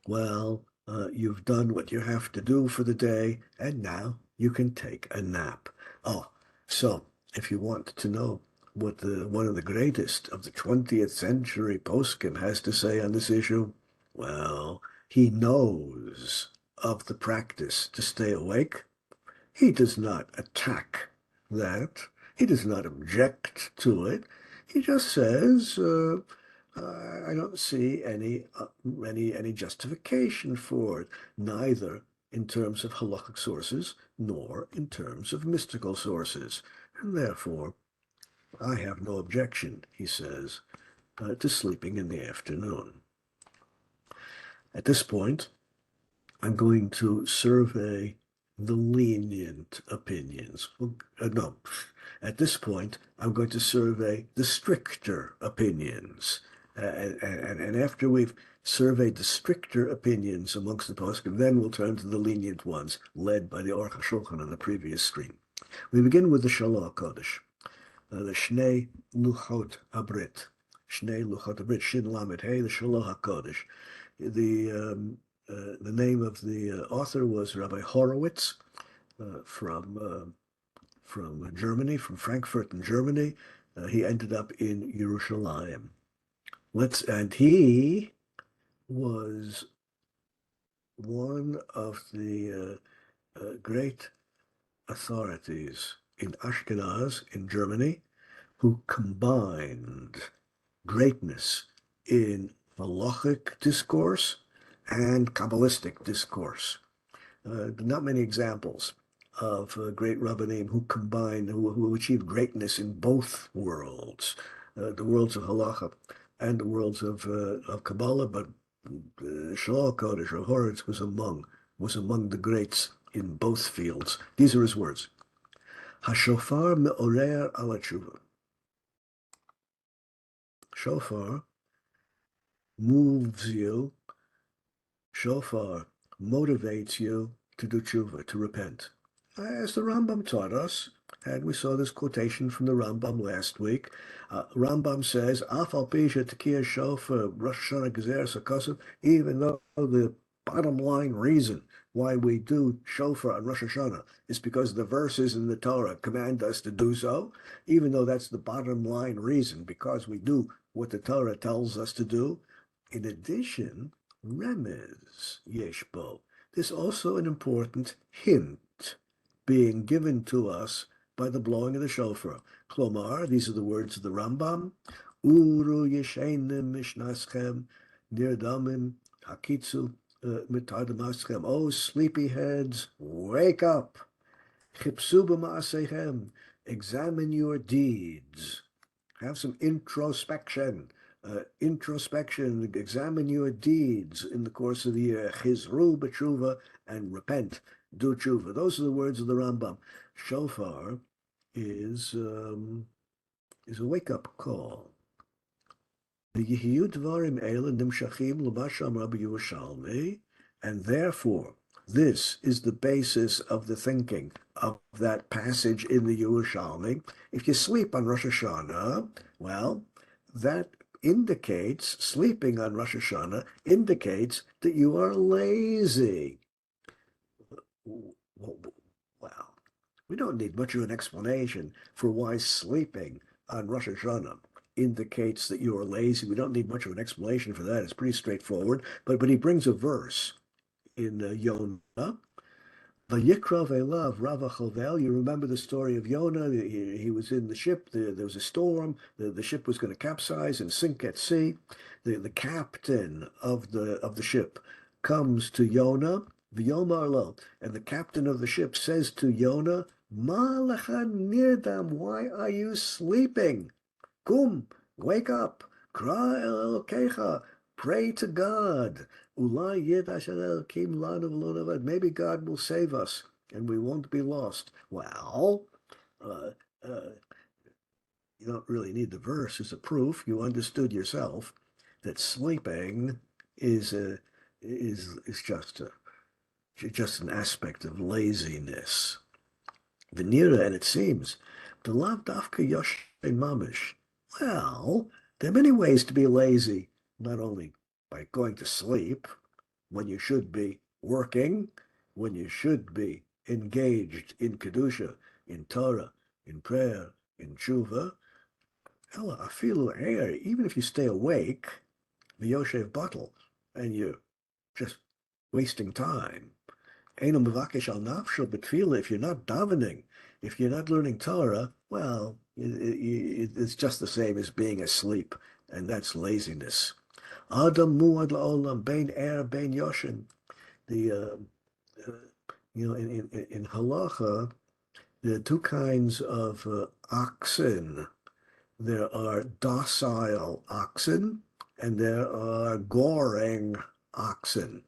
well, you've done what you have to do for the day, and now you can take a nap. Oh, so if you want to know what one of the greatest of the 20th century poskim has to say on this issue, well, he knows of the practice to stay awake. He does not attack that. He does not object to it. He just says, I don't see any justification for it, neither in terms of halachic sources nor in terms of mystical sources, and therefore I have no objection, he says, to sleeping in the afternoon. At this point, I'm going to survey the lenient opinions. No, at this point, I'm going to survey the stricter opinions. And after we've surveyed the stricter opinions amongst the poskim, then we'll turn to the lenient ones, led by the Aruch HaShulchan on the previous screen. We begin with the Shalom Kodesh, the Shnei Luchot Abrit, Shnei Luchot Abrit, Shin Lamed Hey, the Shalom HaKodesh. The name of the author was Rabbi Horowitz from Germany, from Frankfurt in Germany. He ended up in Yerushalayim. And he was one of the great authorities in Ashkenaz in Germany who combined greatness in halachic discourse and Kabbalistic discourse. Not many examples of great rabbanim who combined, who achieved greatness in both worlds, the worlds of halacha and the worlds of Kabbalah, but Shalom Kodesh or Horowitz was among the greats in both fields. These are his words. Hashofar me'orer ala tshuva. Shofar moves you, shofar motivates you to do tshuva, to repent. As the Rambam taught us, and we saw this quotation from the Rambam last week. Rambam says, "Af al pi she'tekiyah shofar Rosh Hashanah gezer sakosov," even though the bottom line reason why we do shofar on Rosh Hashanah is because the verses in the Torah command us to do so, even though that's the bottom line reason, because we do what the Torah tells us to do. In addition, remez yeshbo. There's also an important hint being given to us by the blowing of the shofar. Klomar, these are the words of the Rambam, Uru yeshenim mishnaschem nirdamim hakitzu mitardamaschem. Oh, sleepyheads, wake up. Chipsu b'ma'asechem, examine your deeds. Have some introspection. Examine your deeds in the course of the year. Chizru b'tshuva, and repent. Do tshuva. Those are the words of the Rambam. Shofar is a wake-up call. And therefore, this is the basis of the thinking of that passage in the Yerushalmi. If you sleep on Rosh Hashanah, well, that indicates, sleeping on Rosh Hashanah indicates that you are lazy. Well, we don't need much of an explanation for why sleeping on Rosh Hashanah indicates that you are lazy. We don't need much of an explanation for that. It's pretty straightforward. But he brings a verse in Yonah. Vayikra ve'elav Rava Chovel. You remember the story of Yonah. He was in the ship. There was a storm. The ship was going to capsize and sink at sea. The captain of the ship comes to Yonah, v'yomar lo, and the captain of the ship says to Yonah, Ma lecha nirdam, why are you sleeping? Kum, wake up, cry el Elokecha, pray to God. Ulai yid Hashem Elokim lanu v'lo navad. Maybe God will save us and we won't be lost. Well, you don't really need the verse as a proof. You understood yourself that sleeping is just an aspect of laziness. Venira, and it seems, the lav dafka yosh mamish. Well, there are many ways to be lazy, not only by going to sleep, when you should be working, when you should be engaged in Kedusha, in Torah, in prayer, in Tshuva. Ella, afilu air, even if you stay awake, the Yoshev bottle, and you're just wasting time. If you're not davening, if you're not learning Torah, well, it's just the same as being asleep, and that's laziness. Adam muad la'olam, bein er, bein yoshin. In halacha, there are two kinds of oxen. There are docile oxen, and there are goring oxen.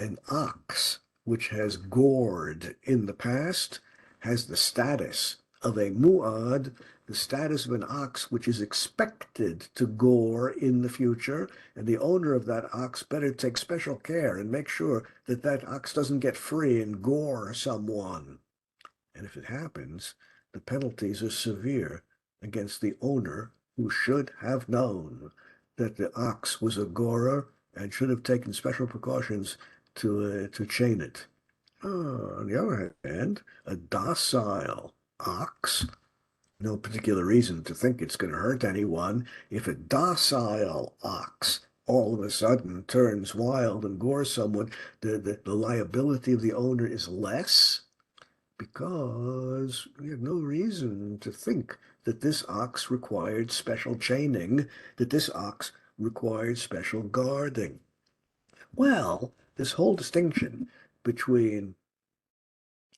An ox which has gored in the past has the status of a mu'ad, the status of an ox which is expected to gore in the future, and the owner of that ox better take special care and make sure that that ox doesn't get free and gore someone. And if it happens, the penalties are severe against the owner who should have known that the ox was a gorer and should have taken special precautions to chain it. On the other hand, a docile ox, no particular reason to think it's going to hurt anyone. If a docile ox all of a sudden turns wild and gores someone, the liability of the owner is less, because we have no reason to think that this ox required special chaining, that this ox required special guarding. Well, this whole distinction between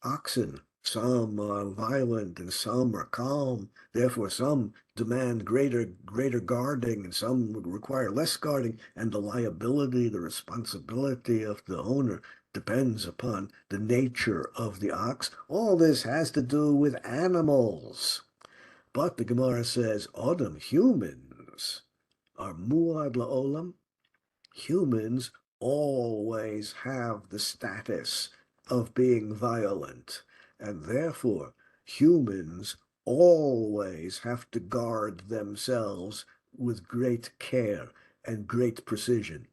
oxen, some are violent and some are calm, therefore some demand greater guarding and some would require less guarding, and the liability, the responsibility of the owner depends upon the nature of the ox. All this has to do with animals. But the Gemara says, Adam, humans, are muad la'olam. Humans always have the status of being violent, and therefore humans always have to guard themselves with great care and great precision.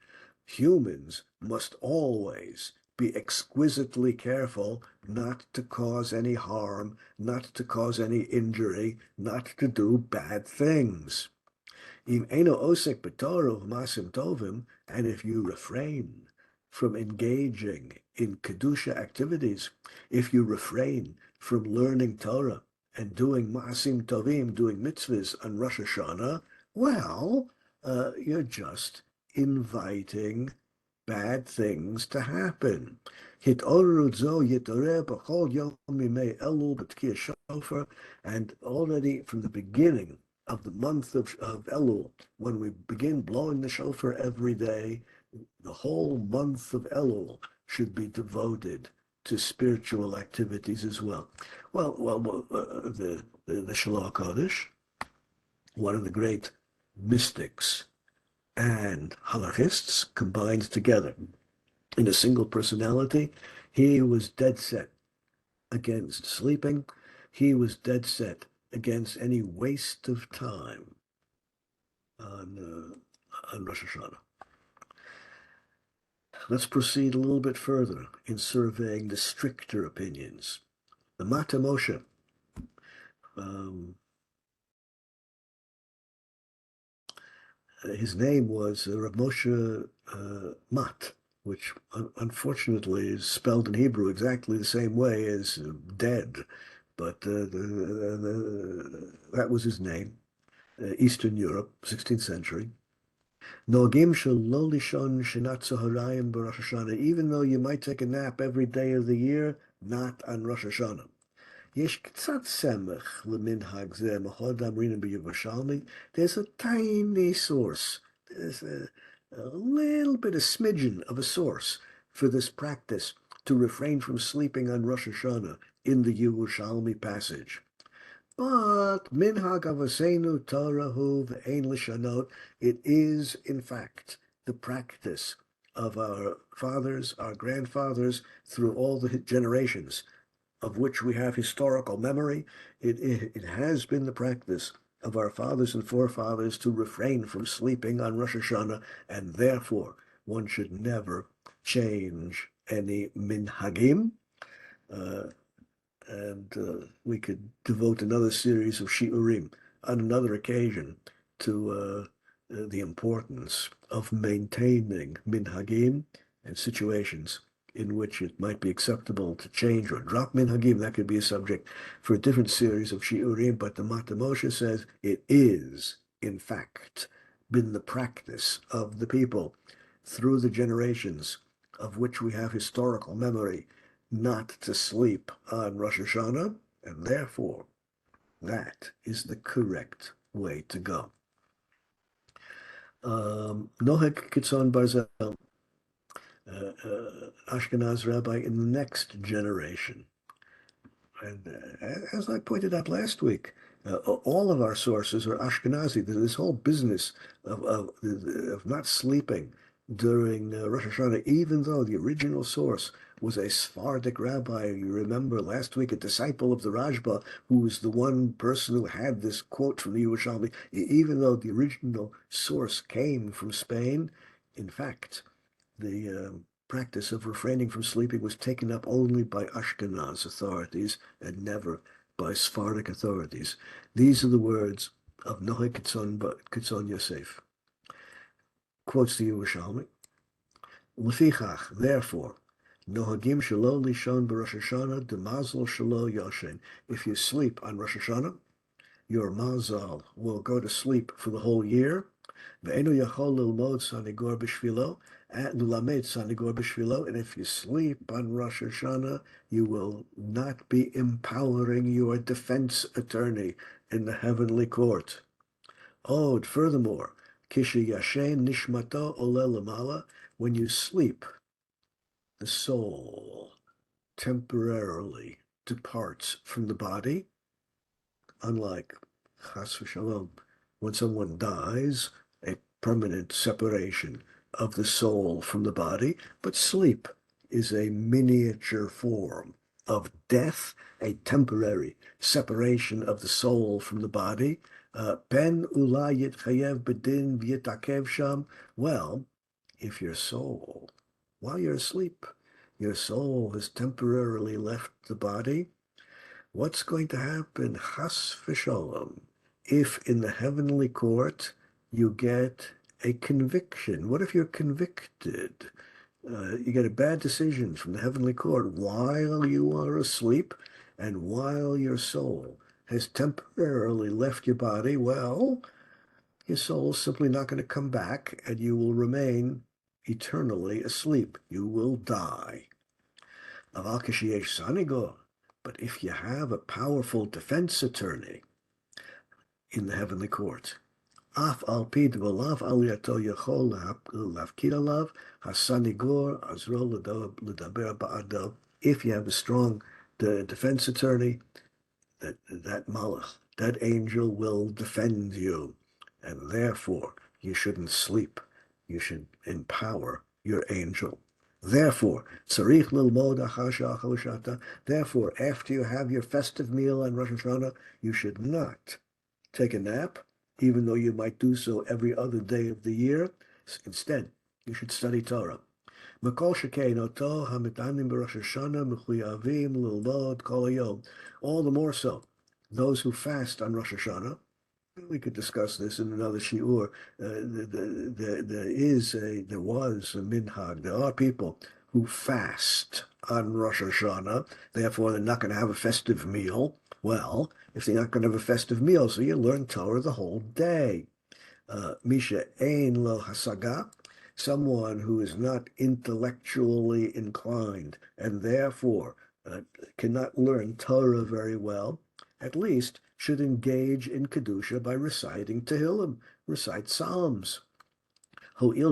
Humans must always be exquisitely careful not to cause any harm, not to cause any injury, not to do bad things. Im eno osek b'torah u'masim tovim, and if you refrain from engaging in kedusha activities, if you refrain from learning Torah and doing masim tovim, doing mitzvahs on Rosh Hashanah, well, you're just inviting bad things to happen. Hit'oru zo yitoreh b'chol yom mimei Elul b'tkiyah shofar, and already from the beginning of the month of Elul, when we begin blowing the shofar every day, the whole month of Elul should be devoted to spiritual activities as well. The Shalom Kodesh, one of the great mystics and halachists combined together in a single personality, he was dead set against sleeping. He was dead set against any waste of time on Rosh Hashanah. Let's proceed a little bit further in surveying the stricter opinions. The Mata Moshe, his name was Rav Moshe Mat, which unfortunately is spelled in Hebrew exactly the same way as dead, but that was his name. Eastern Europe, 16th century. Nogim shelo lishon shenat zoharayim b'Rosh Hashanah, even though you might take a nap every day of the year, not on Rosh Hashanah. Yesh k'tzat semech leminhag zeh machod amrinim b'Yerushalmi. There's a tiny source. There's a little bit, a smidgen of a source for this practice to refrain from sleeping on Rosh Hashanah in the Yerushalmi passage. But minhag avosenu torahu ve'ein lishanot, it is in fact the practice of our fathers, our grandfathers, through all the generations of which we have historical memory. It has been the practice of our fathers and forefathers to refrain from sleeping on Rosh Hashanah, and therefore one should never change any minhagim. And we could devote another series of shiurim on another occasion to the importance of maintaining minhagim and situations in which it might be acceptable to change or drop minhagim. That could be a subject for a different series of shiurim, but the Mata Moshe says it is, in fact, been the practice of the people through the generations of which we have historical memory not to sleep on Rosh Hashanah, and therefore that is the correct way to go. Nohek Kitzon Barzel, Ashkenaz rabbi in the next generation. And as I pointed out last week, all of our sources are Ashkenazi. This whole business of not sleeping during Rosh Hashanah, even though the original source was a Sephardic rabbi. You remember last week, a disciple of the Rajba, who was the one person who had this quote from the Yerushalmi. Even though the original source came from Spain, in fact, the practice of refraining from sleeping was taken up only by Ashkenaz authorities and never by Sephardic authorities. These are the words of Nohe Kitzon Yosef. Quotes the Yerushalmi. Lefichach, therefore, Nohagim shelo lishon b'Rosh Hashanah demazal shelo yoshen. If you sleep on Rosh Hashanah, your mazal will go to sleep for the whole year. Ve'enu yachol lilmod sanigor b'shvilo, lulamed sanigor b'shvilo, and if you sleep on Rosh Hashanah, you will not be empowering your defense attorney in the heavenly court. Oh, furthermore, kishi yashen nishmato ole lamala, when you sleep, the soul temporarily departs from the body, unlike chas v'shalom, when someone dies, a permanent separation of the soul from the body, but sleep is a miniature form of death, a temporary separation of the soul from the body. Pen ula yitchayev bedin v'yitakev sham. Well, if your soul, while you're asleep, your soul has temporarily left the body, what's going to happen, chas v'shalom, if in the heavenly court you get a conviction? What if you're convicted? You get a bad decision from the heavenly court while you are asleep and while your soul has temporarily left your body. Well, your soul's simply not going to come back and you will remain eternally asleep. You will die. But if you have a powerful defense attorney in the heavenly court, if you have a strong defense attorney, that malach, that angel will defend you, and therefore you shouldn't sleep. You should empower your angel. Therefore, therefore, after you have your festive meal on Rosh Hashanah, you should not take a nap, even though you might do so every other day of the year. Instead, you should study Torah. All the more so, those who fast on Rosh Hashanah, we could discuss this in another shiur. There was a minhag. There are people who fast on Rosh Hashanah. Therefore, they're not going to have a festive meal. Well, if they're not going to have a festive meal, so you learn Torah the whole day. Misha ein lo hasaga, someone who is not intellectually inclined and therefore cannot learn Torah very well, at least should engage in Kedusha by reciting Tehillim, recite Psalms. Normally,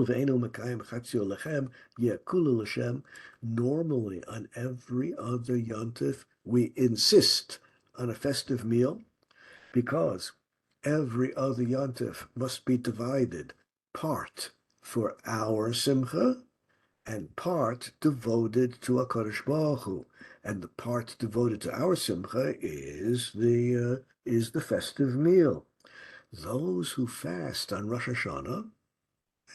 on every other Yontif, we insist on a festive meal because every other Yontif must be divided, part for our Simcha and part devoted to HaKadosh Baruch Hu. And the part devoted to our Simcha is the festive meal. Those who fast on Rosh Hashanah,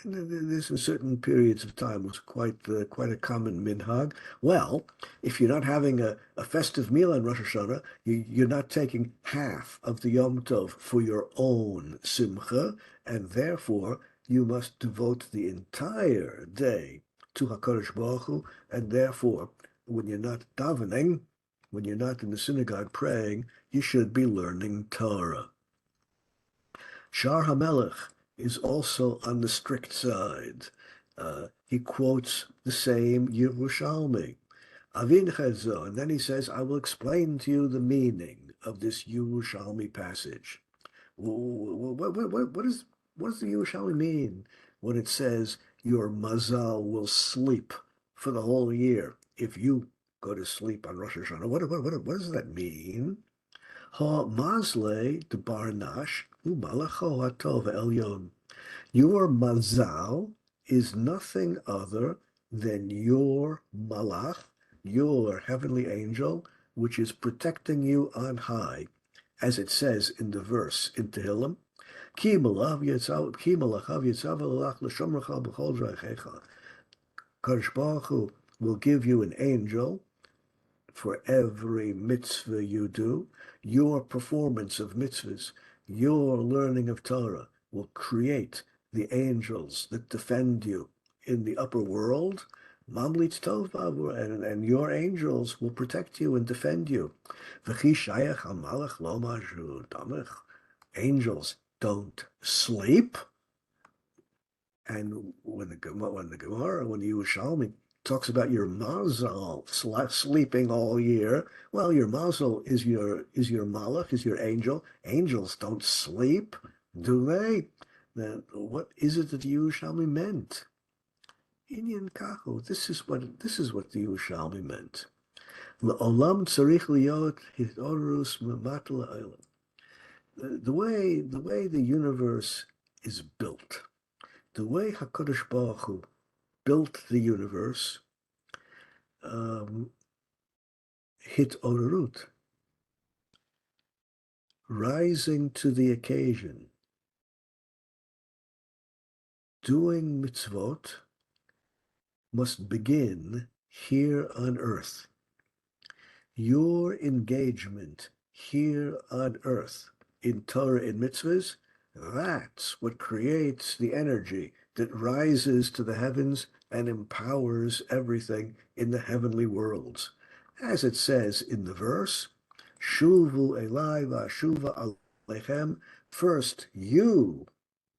and this in certain periods of time was quite a common minhag. Well, if you're not having a festive meal on Rosh Hashanah, you're not taking half of the Yom Tov for your own simcha, and therefore you must devote the entire day to HaKadosh Baruch Hu, and therefore, when you're not davening, when you're not in the synagogue praying, you should be learning Torah. Shar HaMelech is also on the strict side. He quotes the same Yerushalmi, Avin Chezo, and then he says, I will explain to you the meaning of this Yerushalmi passage. What does the Yerushalmi mean when it says your mazal will sleep for the whole year if you go to sleep on Rosh Hashanah? What does that mean? Ha mazle de barnash umalacho hatov elyon. Your mazal is nothing other than your malach, your heavenly angel, which is protecting you on high, as it says in the verse in Tehillim. Ki malachav yitzav alach l'shomrecha b'chol draichecha. Kadosh Baruch Hu will give you an angel for every mitzvah you do. Your performance of mitzvahs, your learning of Torah will create the angels that defend you in the upper world. Mamlitz tov b'avur, and your angels will protect you and defend you. V'chi shayach hamalach lo mashu damich. Angels don't sleep. And when the Gemara, when the Yerushalmi talks about your mazal sleeping all year, well, your mazal is your malach, is your angel. Angels don't sleep, do they? Then what is it that the Yerushalmi meant? Inyan kahu. This is what the Yerushalmi meant. Le'olam tzarich liyot hitorus memat le'olam. The way the universe is built, the way Hakadosh Baruch Hu built the universe, hit orut, rising to the occasion, doing mitzvot must begin here on earth. Your engagement here on earth in Torah and mitzvahs, that's what creates the energy that rises to the heavens and empowers everything in the heavenly worlds. As it says in the verse, Shuvu elai v'ashuva aleichem, first you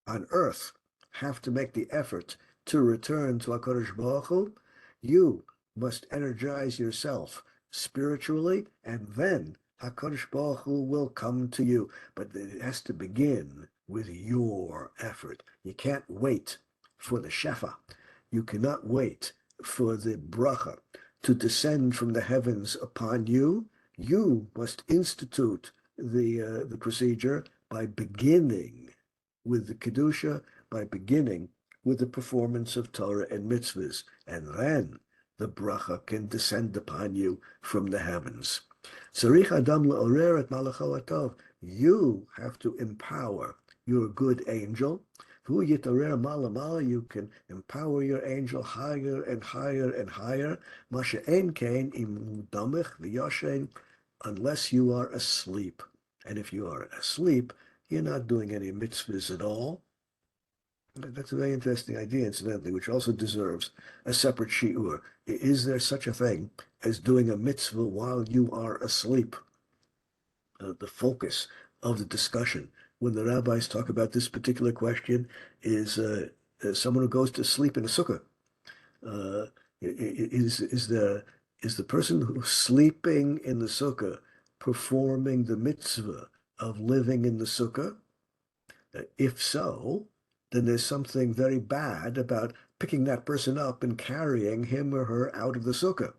on earth have to make the effort to return to HaKadosh Baruch Hu. You must energize yourself spiritually, and then HaKadosh Baruch Hu will come to you. But it has to begin with your effort. You can't wait for the shefa. You cannot wait for the bracha to descend from the heavens upon you. You must institute the procedure by beginning with the Kedusha, by beginning with the performance of Torah and mitzvahs, and then the bracha can descend upon you from the heavens. Tzarich Adam le'orer et malacho atov. You have to empower your good angel. Hu yitarer mala mala. You can empower your angel higher and higher and higher. Masha ein kain im damich v'yoshen, unless you are asleep. And if you are asleep, you're not doing any mitzvahs at all. That's a very interesting idea, incidentally, which also deserves a separate shiur. Is there such a thing as doing a mitzvah while you are asleep? The focus of the discussion when the rabbis talk about this particular question is someone who goes to sleep in a sukkah. Is the person who's sleeping in the sukkah performing the mitzvah of living in the sukkah? If so, then there's something very bad about picking that person up and carrying him or her out of the sukkah.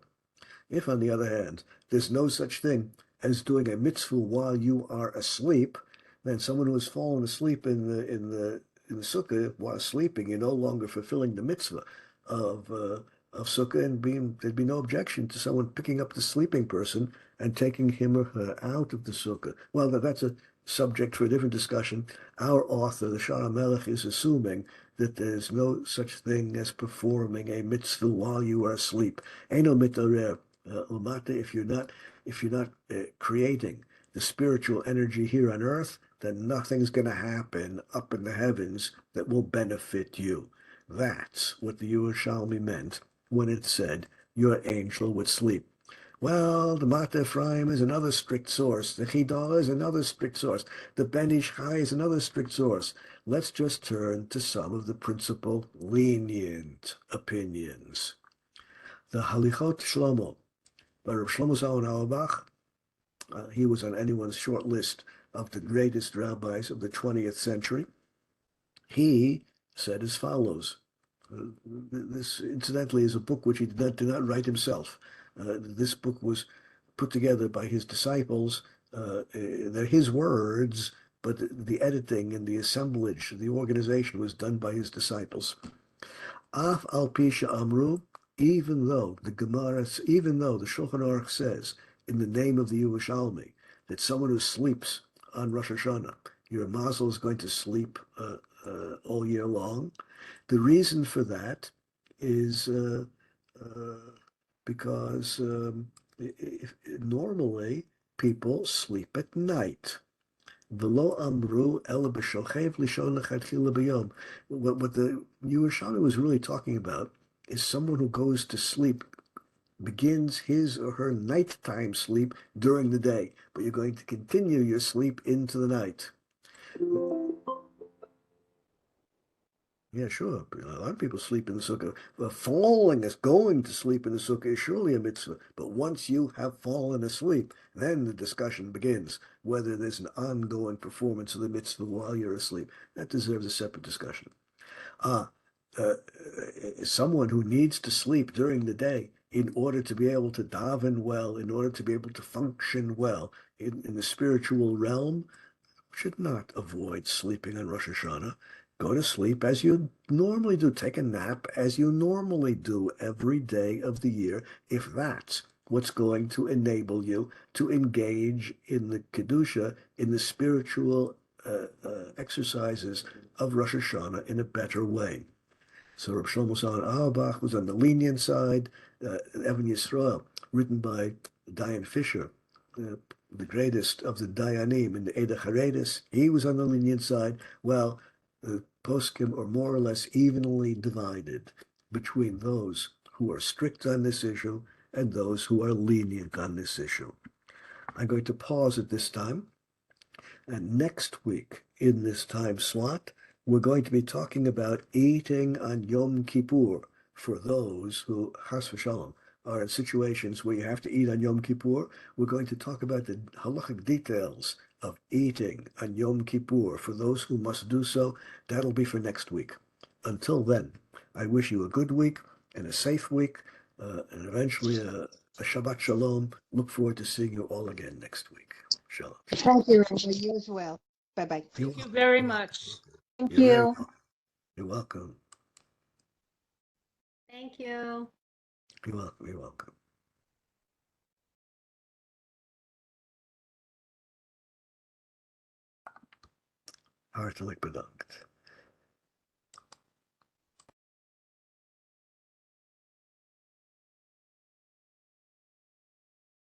If, on the other hand, there's no such thing as doing a mitzvah while you are asleep, then someone who has fallen asleep in the sukkah while sleeping, you're no longer fulfilling the mitzvah of sukkah, and there'd be no objection to someone picking up the sleeping person and taking him or her out of the sukkah. Well, that's a subject for a different discussion. Our author, the Shara Melech, is assuming that there's no such thing as performing a mitzvah while you are asleep. Eno mitarer umata. If you're not creating the spiritual energy here on earth, then nothing's going to happen up in the heavens that will benefit you. That's what the Yerushalmi meant when it said your angel would sleep. Well, the Mata Ephraim is another strict source. The Chidah is another strict source. The Ben Ish Chai is another strict source. Let's just turn to some of the principal lenient opinions. The Halichot Shlomo by Rav Shlomo Zalman Auerbach. He was on anyone's short list of the greatest rabbis of the 20th century. He said as follows. This, incidentally, is a book which he did not write himself. This book was put together by his disciples. They're his words, but the editing and the assemblage, the organization was done by his disciples. Af al pisha amru, even though the Shulchan Aruch says in the name of the Yerushalmi that someone who sleeps on Rosh Hashanah, your mazel is going to sleep all year long. The reason for that is because normally people sleep at night. V'lo amru ela b'shochev lishon lechatchila b'yom. What the Yerushalmi was really talking about is someone who goes to sleep, begins his or her nighttime sleep during the day, but you're going to continue your sleep into the night. Yeah, sure. A lot of people sleep in the sukkah. Going to sleep in the sukkah is surely a mitzvah. But once you have fallen asleep, then the discussion begins whether there's an ongoing performance of the mitzvah while you're asleep. That deserves a separate discussion. someone who needs to sleep during the day in order to be able to daven well, in order to be able to function well in the spiritual realm, should not avoid sleeping on Rosh Hashanah. Go to sleep as you normally do. Take a nap as you normally do every day of the year, if that's what's going to enable you to engage in the Kedusha, in the spiritual exercises of Rosh Hashanah in a better way. So Reb Shlomo Zalman Auerbach was on the lenient side. Evan Yisrael, written by Diane Fisher, the greatest of the Dayanim in the Eda Charedis, he was on the lenient side. Well, the poskim are more or less evenly divided between those who are strict on this issue and those who are lenient on this issue. I'm going to pause at this time. And next week, in this time slot, we're going to be talking about eating on Yom Kippur for those who, chas v'shalom, are in situations where you have to eat on Yom Kippur. We're going to talk about the halachic details of eating on Yom Kippur for those who must do so. That'll be for next week. Until then, I wish you a good week and a safe week, and eventually a Shabbat Shalom. Look forward to seeing you all again next week. Shalom. Thank you, Rabbi. You as well. Bye-bye. Thank you very much. Thank You're very you. welcome. You're welcome. Thank you. You're welcome. You're welcome. Hartelijk bedankt.